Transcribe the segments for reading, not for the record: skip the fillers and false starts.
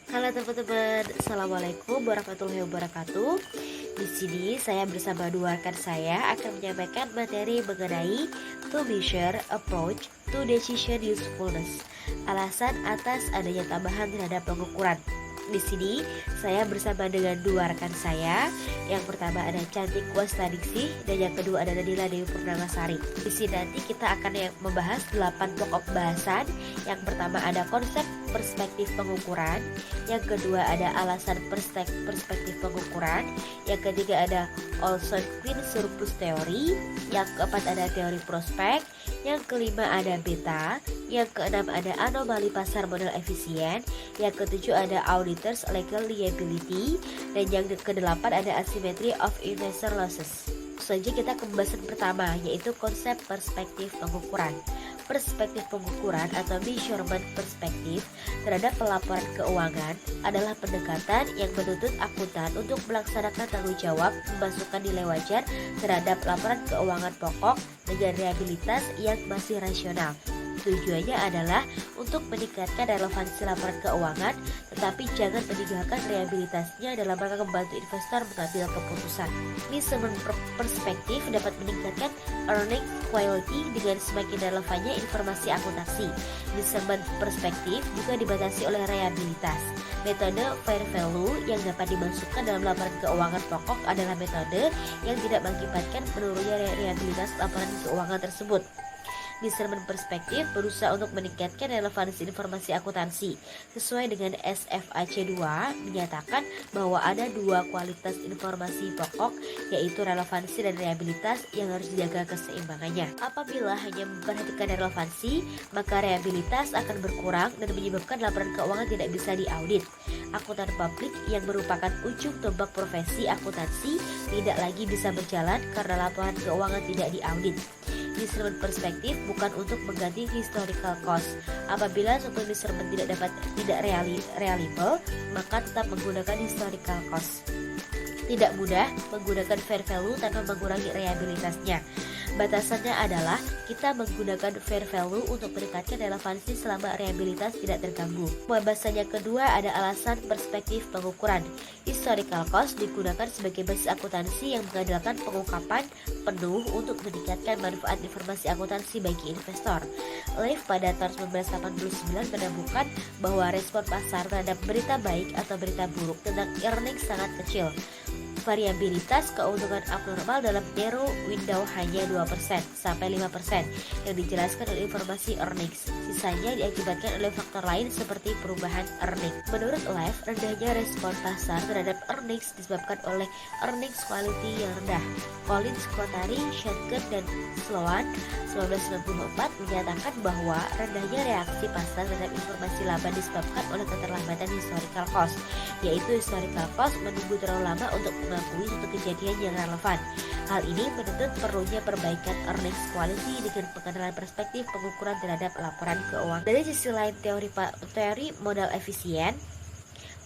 Halo teman-teman, Assalamualaikum warahmatullahi wabarakatuh. Di sini saya bersama dua rekan saya akan menyampaikan materi mengenai to measure approach to decision usefulness. Alasan atas adanya tambahan terhadap pengukuran. Di sini saya bersama dengan dua rekan saya. Yang pertama ada Cantik Wasladiksi dan yang kedua ada Nadila Dewi Purnamasari. Di sini nanti kita akan membahas 8 pokok bahasan. Yang pertama ada konsep perspektif pengukuran, yang kedua ada alasan perspektif pengukuran, yang ketiga ada Olson-Quinn surplus theory, yang keempat ada teori prospek, yang kelima ada beta, yang keenam ada anomali pasar modal efisien, yang ketujuh ada auditors legal liability, dan yang kedelapan ada asymmetry of investor losses. Saja kita ke pembahasan pertama, yaitu konsep perspektif pengukuran. Perspektif pengukuran atau measurement perspektif terhadap pelaporan keuangan adalah pendekatan yang menuntut akuntan untuk melaksanakan tanggung jawab memasukkan nilai wajar terhadap laporan keuangan pokok dengan reliabilitas yang masih rasional. Tujuannya adalah untuk meningkatkan relevansi laporan keuangan, tetapi jangan meninggalkan reliabilitasnya dalam rangka membantu investor mengambil keputusan. Measurement perspektif dapat meningkatkan earning quality dengan semakin relevannya informasi akuntansi. Measurement perspektif juga dibatasi oleh reliabilitas. Metode fair value yang dapat dimasukkan dalam laporan keuangan pokok adalah metode yang tidak mengakibatkan menurunnya reliabilitas laporan keuangan tersebut. Measurement perspektif berusaha untuk meningkatkan relevansi informasi akuntansi. Sesuai dengan SFAC 2 menyatakan bahwa ada dua kualitas informasi pokok, yaitu relevansi dan reliabilitas yang harus dijaga keseimbangannya. Apabila hanya memperhatikan relevansi, maka reliabilitas akan berkurang dan menyebabkan laporan keuangan tidak bisa diaudit. Akuntan publik yang merupakan ujung tombak profesi akuntansi tidak lagi bisa berjalan karena laporan keuangan tidak diaudit. Measurement perspektif bukan untuk mengganti historical cost. Apabila suatu measurement tidak reliable, maka tetap menggunakan historical cost. Tidak mudah menggunakan fair value tanpa mengurangi reliabilitasnya. Batasannya adalah kita menggunakan fair value untuk meningkatkan relevansi selama reliabilitas tidak terganggu. Pembahasan yang kedua ada alasan perspektif pengukuran. Historical cost digunakan sebagai basis akuntansi yang mengandalkan pengungkapan penuh untuk meningkatkan manfaat informasi akuntansi bagi investor. Leif pada tahun 1989 menemukan bahwa respon pasar terhadap berita baik atau berita buruk tentang earnings sangat kecil. Variabilitas keuntungan abnormal dalam narrow window hanya 2% sampai 5% yang dijelaskan oleh informasi earnings. Sisanya diakibatkan oleh faktor lain seperti perubahan earnings. Menurut Leif, rendahnya respon pasar terhadap earnings disebabkan oleh earnings quality yang rendah. Collins, Kotari, Schenker, dan Sloan 1994 menyatakan bahwa rendahnya reaksi pasar terhadap informasi laba disebabkan oleh keterlambatan historical cost, yaitu historical cost menunggu terlalu lama untuk mengakui suatu kejadian yang relevan. Hal ini menuntut perlunya perbaikan earnings quality dengan pengenalan perspektif pengukuran terhadap laporan keuangan. Dari sisi lain, teori modal efisien,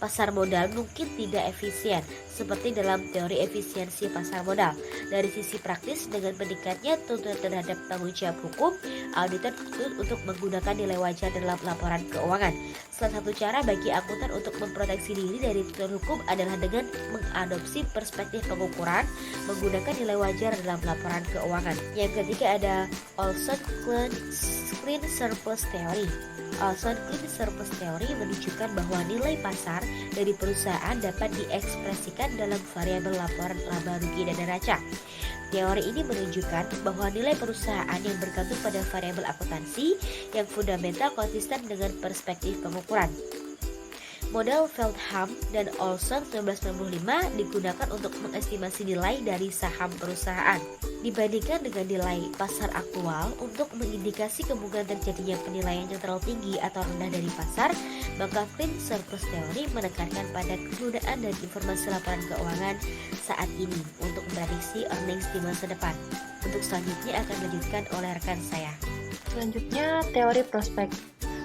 pasar modal mungkin tidak efisien seperti dalam teori efisiensi pasar modal. Dari sisi praktis, dengan meningkatnya tuntutan terhadap tanggung jawab hukum, auditor dituntut untuk menggunakan nilai wajar dalam laporan keuangan. Salah satu cara bagi akuntan untuk memproteksi diri dari tuntutan hukum adalah dengan mengadopsi perspektif pengukuran menggunakan nilai wajar dalam laporan keuangan. Yang ketiga ada Olson-Quinn surplus theory. Olson-Quinn surplus theory menunjukkan bahwa nilai pasar dari perusahaan dapat diekspresikan dalam variabel laporan laba rugi dan neraca. Teori ini menunjukkan bahwa nilai perusahaan yang bergantung pada variabel akuntansi yang fundamental konsisten dengan perspektif pengukuran. Model Feldham dan Olson 1995 digunakan untuk mengestimasi nilai dari saham perusahaan dibandingkan dengan nilai pasar aktual. Untuk mengindikasi kemungkinan terjadinya penilaian yang terlalu tinggi atau rendah dari pasar, maka Quinn surplus theory menekankan pada kegunaan dan informasi laporan keuangan saat ini untuk memprediksi earnings di masa depan. Untuk selanjutnya akan dilanjutkan oleh rekan saya. Selanjutnya, teori prospek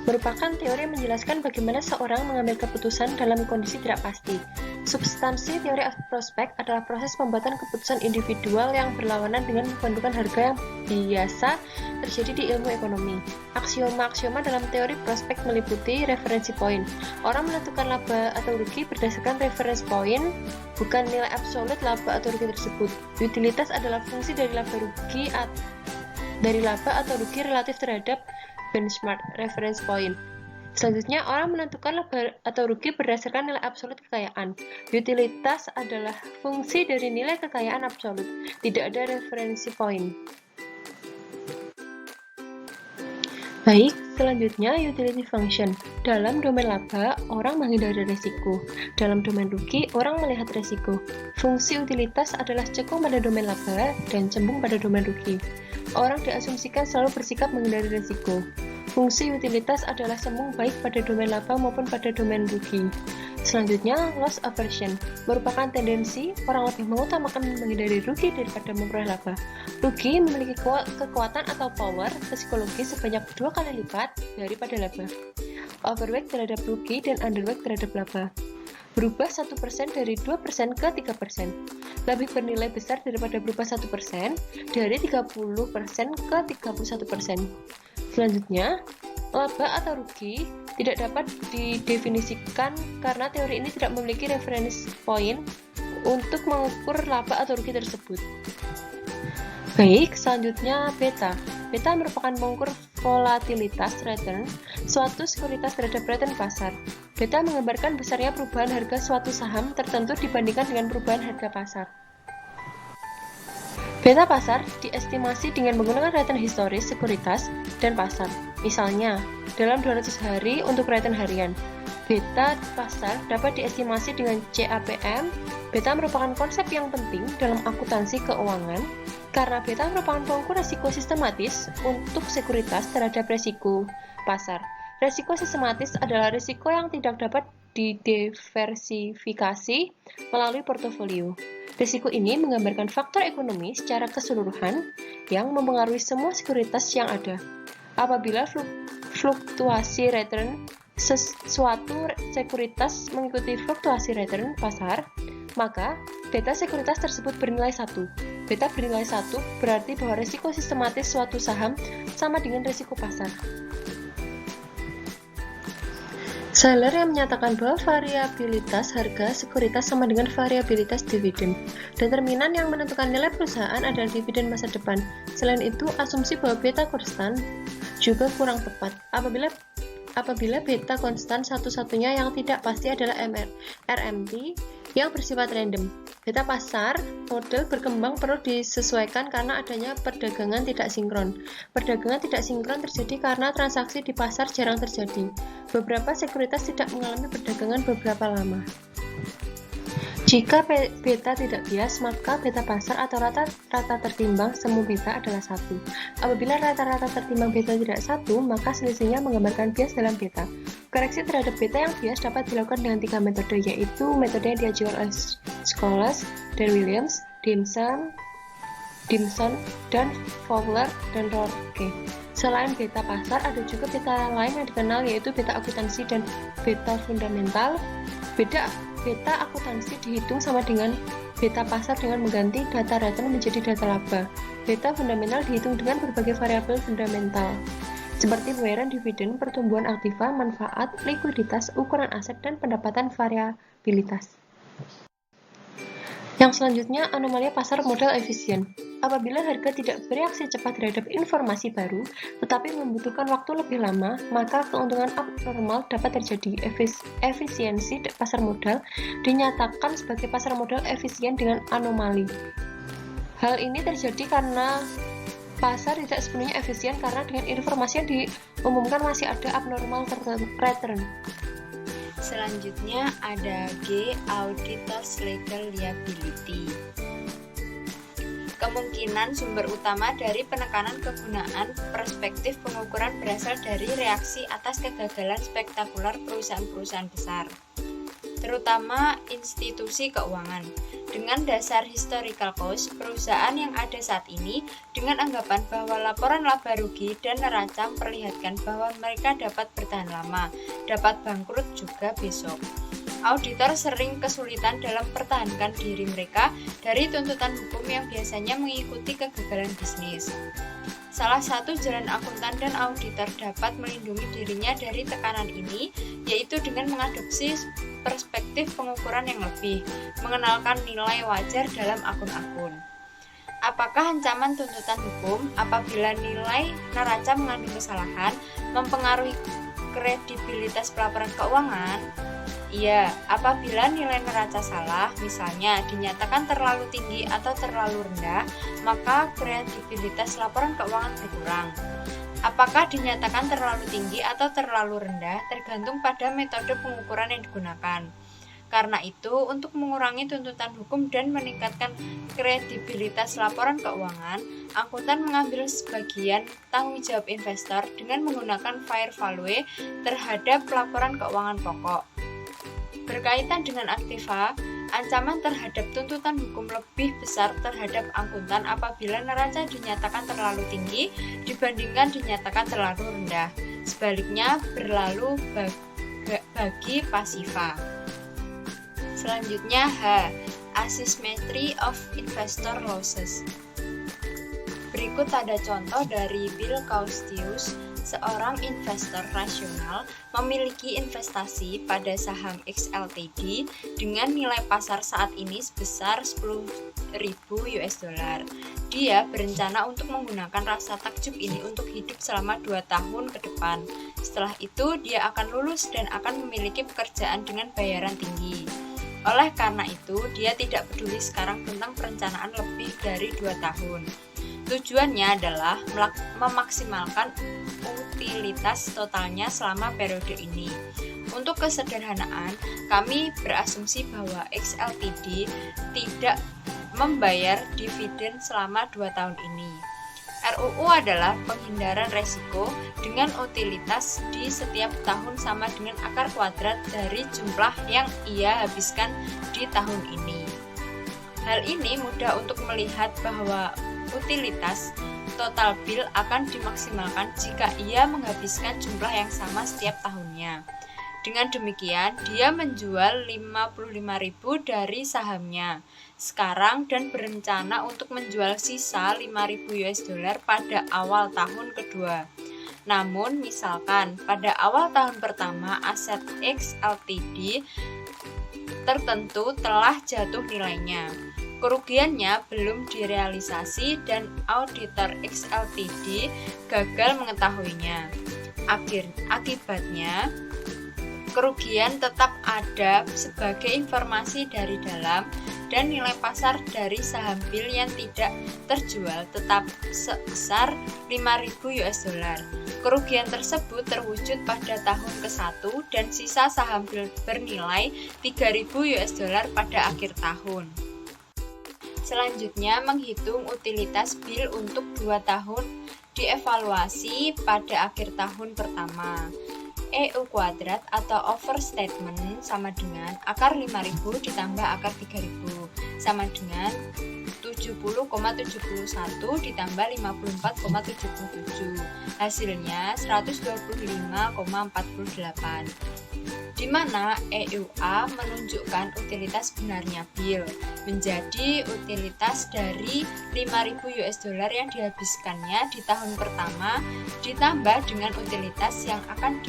merupakan teori yang menjelaskan bagaimana seorang mengambil keputusan dalam kondisi tidak pasti. Substansi teori prospek adalah proses pembuatan keputusan individual yang berlawanan dengan pembentukan harga yang biasa terjadi di ilmu ekonomi. Aksioma-aksioma dalam teori prospek meliputi referensi poin. Orang menentukan laba atau rugi berdasarkan referensi poin, bukan nilai absolut laba atau rugi tersebut. Utilitas adalah fungsi dari laba atau rugi relatif terhadap benchmark reference point. Selanjutnya, orang menentukan laba atau rugi berdasarkan nilai absolut kekayaan. Utilitas adalah fungsi dari nilai kekayaan absolut, tidak ada referensi point. Baik, selanjutnya utility function. Dalam domain laba, orang menghindari resiko. Dalam domain rugi, orang melihat resiko. Fungsi utilitas adalah cekung pada domain laba dan cembung pada domain rugi. Orang diasumsikan selalu bersikap menghindari resiko. Fungsi utilitas adalah sembung baik pada domain laba maupun pada domain rugi. Selanjutnya, loss aversion merupakan tendensi orang lebih mengutamakan menghindari rugi daripada memperoleh laba. Rugi memiliki kekuatan atau power psikologis sebanyak 2 kali lipat daripada laba. Overweight terhadap rugi dan underweight terhadap laba. Berubah 1% dari 2% ke 3%. Lebih bernilai besar daripada berubah 1% dari 30% ke 31%. Selanjutnya, laba atau rugi tidak dapat didefinisikan karena teori ini tidak memiliki referensi point untuk mengukur laba atau rugi tersebut. Baik, selanjutnya beta. Beta merupakan pengukur volatilitas return suatu sekuritas terhadap return pasar. Beta menggambarkan besarnya perubahan harga suatu saham tertentu dibandingkan dengan perubahan harga pasar. Beta pasar diestimasi dengan menggunakan return historis sekuritas dan pasar. Misalnya, dalam 200 hari untuk return harian. Beta pasar dapat diestimasi dengan CAPM. Beta merupakan konsep yang penting dalam akuntansi keuangan karena beta merupakan pengukur risiko sistematis untuk sekuritas terhadap risiko pasar. Risiko sistematis adalah risiko yang tidak dapat didiversifikasi melalui portofolio. Risiko ini menggambarkan faktor ekonomi secara keseluruhan yang mempengaruhi semua sekuritas yang ada. Apabila fluktuasi return suatu sekuritas mengikuti fluktuasi return pasar, maka beta sekuritas tersebut bernilai 1. Beta bernilai 1 berarti bahwa risiko sistematis suatu saham sama dengan risiko pasar. Seller yang menyatakan bahwa variabilitas harga sekuritas sama dengan variabilitas dividen. Determinan yang menentukan nilai perusahaan adalah dividen masa depan. Selain itu, asumsi bahwa beta konstan juga kurang tepat. Apabila beta konstan satu-satunya yang tidak pasti adalah RMT yang bersifat random. Beta pasar model berkembang perlu disesuaikan karena adanya perdagangan tidak sinkron. Perdagangan tidak sinkron terjadi karena transaksi di pasar jarang terjadi. Beberapa sekuritas tidak mengalami perdagangan beberapa lama. Jika beta tidak bias, maka beta pasar atau rata-rata tertimbang semu beta adalah 1. Apabila rata-rata tertimbang beta tidak 1, maka selisihnya menggambarkan bias dalam beta. Koreksi terhadap beta yang bias dapat dilakukan dengan 3 metode, yaitu metode yang diajukan oleh Scholes dan Williams, Dimson, dan Fowler dan Rourke. Selain beta pasar, ada juga beta lain yang dikenal yaitu beta akuntansi dan beta fundamental. Beta akuntansi dihitung sama dengan beta pasar dengan mengganti data return menjadi data laba. Beta fundamental dihitung dengan berbagai variabel fundamental, seperti pembayaran dividen, pertumbuhan aktiva, manfaat, likuiditas, ukuran aset, dan pendapatan variabilitas. Yang selanjutnya, anomalia pasar modal efisien. Apabila harga tidak bereaksi cepat terhadap informasi baru, tetapi membutuhkan waktu lebih lama, maka keuntungan abnormal dapat terjadi. Efisiensi pasar modal dinyatakan sebagai pasar modal efisien dengan anomali. Hal ini terjadi karena pasar tidak sepenuhnya efisien karena dengan informasi yang diumumkan masih ada abnormal return. Selanjutnya ada G, Auditors Legal Liability. Kemungkinan sumber utama dari penekanan kegunaan perspektif pengukuran berasal dari reaksi atas kegagalan spektakuler perusahaan-perusahaan besar, terutama institusi keuangan. Dengan dasar historical cost, perusahaan yang ada saat ini dengan anggapan bahwa laporan laba rugi dan neraca memperlihatkan bahwa mereka dapat bertahan lama, dapat bangkrut juga besok. Auditor sering kesulitan dalam mempertahankan diri mereka dari tuntutan hukum yang biasanya mengikuti kegagalan bisnis. Salah satu jalan akuntan dan auditor dapat melindungi dirinya dari tekanan ini, yaitu dengan mengadopsi perspektif pengukuran yang lebih, mengenalkan nilai wajar dalam akun-akun. Apakah ancaman tuntutan hukum apabila nilai neraca mengandung kesalahan mempengaruhi kredibilitas pelaporan keuangan? Iya, apabila nilai neraca salah, misalnya dinyatakan terlalu tinggi atau terlalu rendah, maka kredibilitas laporan keuangan berkurang. Apakah dinyatakan terlalu tinggi atau terlalu rendah tergantung pada metode pengukuran yang digunakan. Karena itu, untuk mengurangi tuntutan hukum dan meningkatkan kredibilitas laporan keuangan, akuntan mengambil sebagian tanggung jawab investor dengan menggunakan fair value terhadap laporan keuangan pokok. Berkaitan dengan aktiva, ancaman terhadap tuntutan hukum lebih besar terhadap akuntan apabila neraca dinyatakan terlalu tinggi dibandingkan dinyatakan terlalu rendah. Sebaliknya berlalu bagi pasiva. Selanjutnya H. Asymmetry of investor losses. Berikut ada contoh dari Bill Caustius, seorang investor rasional memiliki investasi pada saham XLTD dengan nilai pasar saat ini sebesar 10.000 US dollar. Dia berencana untuk menggunakan rasa takjub ini untuk hidup selama 2 tahun ke depan. Setelah itu, dia akan lulus dan akan memiliki pekerjaan dengan bayaran tinggi. Oleh karena itu, dia tidak peduli sekarang tentang perencanaan lebih dari 2 tahun. Tujuannya adalah memaksimalkan utilitas totalnya selama periode ini. Untuk kesederhanaan, kami berasumsi bahwa XLTD tidak membayar dividen selama 2 tahun ini. RUU adalah penghindaran resiko dengan utilitas di setiap tahun sama dengan akar kuadrat dari jumlah yang ia habiskan di tahun ini. Hal ini mudah untuk melihat bahwa utilitas total Bill akan dimaksimalkan jika ia menghabiskan jumlah yang sama setiap tahunnya. Dengan demikian, dia menjual 55.000 dari sahamnya sekarang dan berencana untuk menjual sisa 5.000 US dollar pada awal tahun kedua. Namun, misalkan pada awal tahun pertama aset XLTD tertentu telah jatuh nilainya. Kerugiannya belum direalisasi dan auditor XLTD gagal mengetahuinya. Akibatnya, kerugian tetap ada sebagai informasi dari dalam dan nilai pasar dari saham Bill yang tidak terjual tetap sebesar 5.000 US dollar. Kerugian tersebut terwujud pada tahun ke-1 dan sisa saham Bill bernilai 3.000 US dollar pada akhir tahun. Selanjutnya, menghitung utilitas Bill untuk 2 tahun dievaluasi pada akhir tahun pertama. EU kuadrat atau overstatement sama dengan akar 5.000 ditambah akar 3.000 sama dengan 70,71 ditambah 54,77. Hasilnya 125,48. Di mana EUA menunjukkan utilitas benarnya Bill menjadi utilitas dari 5.000 US dollar yang dihabiskannya di tahun pertama ditambah dengan utilitas yang akan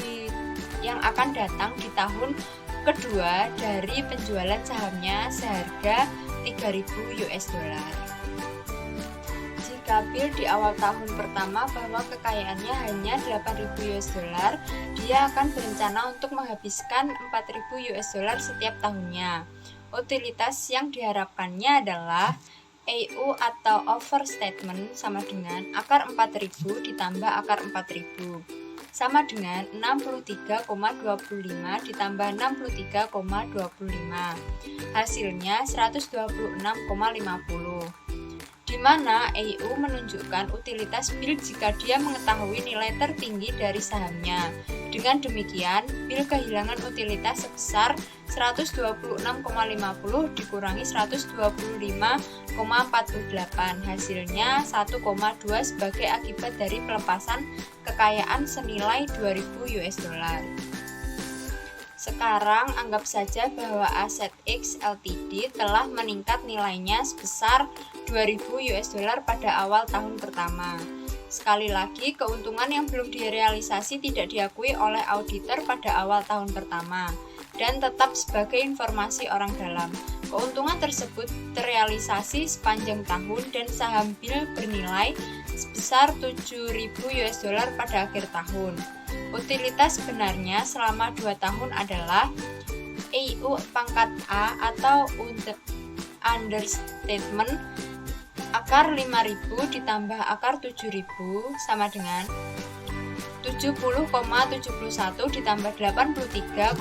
datang di tahun kedua dari penjualan sahamnya seharga 3.000 US dollar. Jika Bill di awal tahun pertama bahwa kekayaannya hanya 8.000 US dollar, dia akan berencana untuk menghabiskan 4.000 US dollar setiap tahunnya. Utilitas yang diharapkannya adalah EU atau overstatement sama dengan akar 4.000 ditambah akar 4.000 sama dengan 63,25 ditambah 63,25. Hasilnya 126,50. Di mana EU menunjukkan utilitas Bill jika dia mengetahui nilai tertinggi dari sahamnya. Dengan demikian, Bill kehilangan utilitas sebesar 126,50 dikurangi 125,48. Hasilnya 1,2 sebagai akibat dari pelepasan kekayaan senilai 2.000 US dollar. Sekarang anggap saja bahwa aset X Ltd telah meningkat nilainya sebesar 2.000 US dollar pada awal tahun pertama. Sekali lagi, keuntungan yang belum direalisasi tidak diakui oleh auditor pada awal tahun pertama dan tetap sebagai informasi orang dalam. Keuntungan tersebut terrealisasi sepanjang tahun dan saham BIL bernilai sebesar 7.000 US dollar pada akhir tahun. Utilitas sebenarnya selama 2 tahun adalah EU pangkat A atau understatement akar 5.000 ditambah akar 7.000 sama dengan 70,71 ditambah 83,65.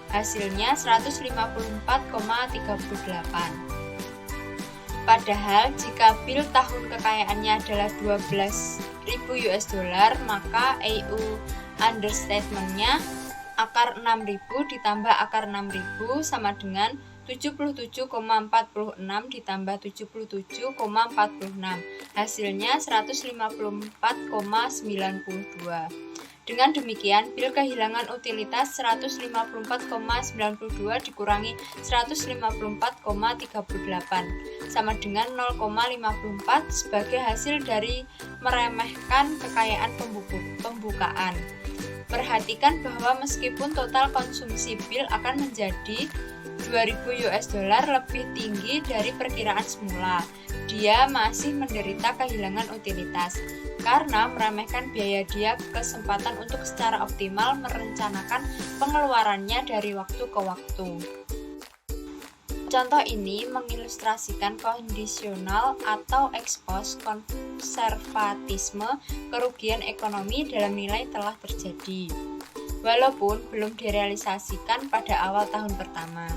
Hasilnya 154,38. Padahal jika BIL tahun kekayaannya adalah 12.000 US dollar, maka EU understatement-nya akar 6.000 ditambah akar 6.000 sama dengan 77,46 ditambah 77,46. Hasilnya 154,92. Dengan demikian, BIL kehilangan utilitas 154,92 dikurangi 154,38 sama dengan 0,54 sebagai hasil dari meremehkan kekayaan pembukaan. Perhatikan bahwa meskipun total konsumsi BIL akan menjadi 2.000 US dollar lebih tinggi dari perkiraan semula, dia masih menderita kehilangan utilitas karena meremehkan biaya dia kesempatan untuk secara optimal merencanakan pengeluarannya dari waktu ke waktu. Contoh ini mengilustrasikan kondisional atau ex post konservatisme kerugian ekonomi dalam nilai telah terjadi, walaupun belum direalisasikan pada awal tahun pertama.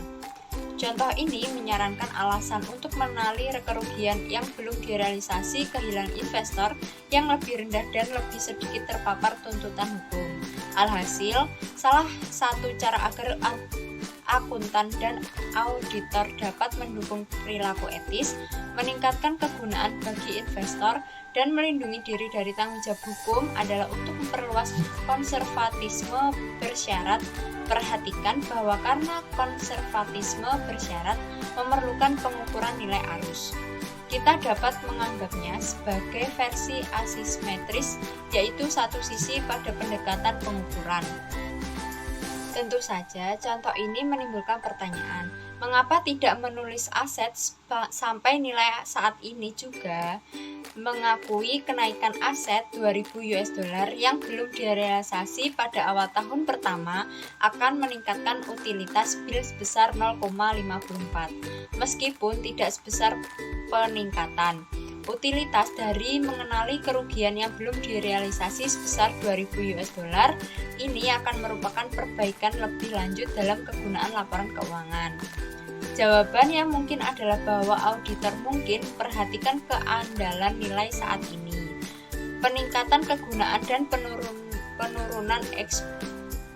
Contoh ini menyarankan alasan untuk mengenali kerugian yang belum direalisasi kehilangan investor yang lebih rendah dan lebih sedikit terpapar tuntutan hukum. Alhasil, salah satu cara agar akuntan dan auditor dapat mendukung perilaku etis, meningkatkan kegunaan bagi investor, dan melindungi diri dari tanggung jawab hukum adalah untuk memperluas konservatisme bersyarat. Perhatikan bahwa karena konservatisme bersyarat memerlukan pengukuran nilai arus, kita dapat menganggapnya sebagai versi asimetris, yaitu satu sisi pada pendekatan pengukuran. Tentu saja, contoh ini menimbulkan pertanyaan, mengapa tidak menulis aset sampai nilai saat ini juga mengakui kenaikan aset 2.000 US dollar yang belum direalisasi pada awal tahun pertama akan meningkatkan utilitas BIL sebesar 0,54, meskipun tidak sebesar peningkatan utilitas dari mengenali kerugian yang belum direalisasi sebesar 2.000 US dollar. Ini akan merupakan perbaikan lebih lanjut dalam kegunaan laporan keuangan. Jawaban yang mungkin adalah bahwa auditor mungkin perhatikan keandalan nilai saat ini. Peningkatan kegunaan dan penurunan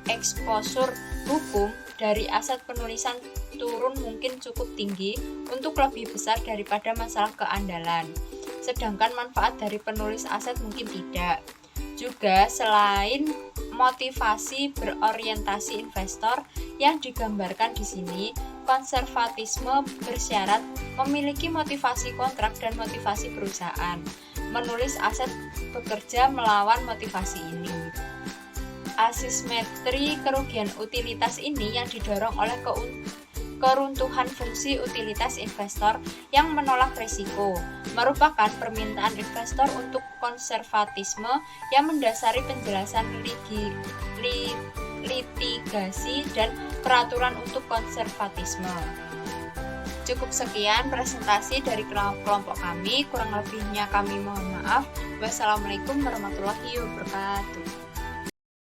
eksposur hukum dari aset penulisan turun mungkin cukup tinggi untuk lebih besar daripada masalah keandalan. Sedangkan manfaat dari penulis aset mungkin tidak. Juga selain motivasi berorientasi investor yang digambarkan di sini, konservatisme bersyarat memiliki motivasi kontrak dan motivasi perusahaan. Menulis aset bekerja melawan motivasi ini. Asimetri kerugian utilitas ini yang didorong oleh keruntuhan fungsi utilitas investor yang menolak risiko, merupakan permintaan investor untuk konservatisme yang mendasari penjelasan litigasi dan peraturan untuk konservatisme. Cukup sekian presentasi dari kelompok kami, kurang lebihnya kami mohon maaf. Wassalamualaikum warahmatullahi wabarakatuh.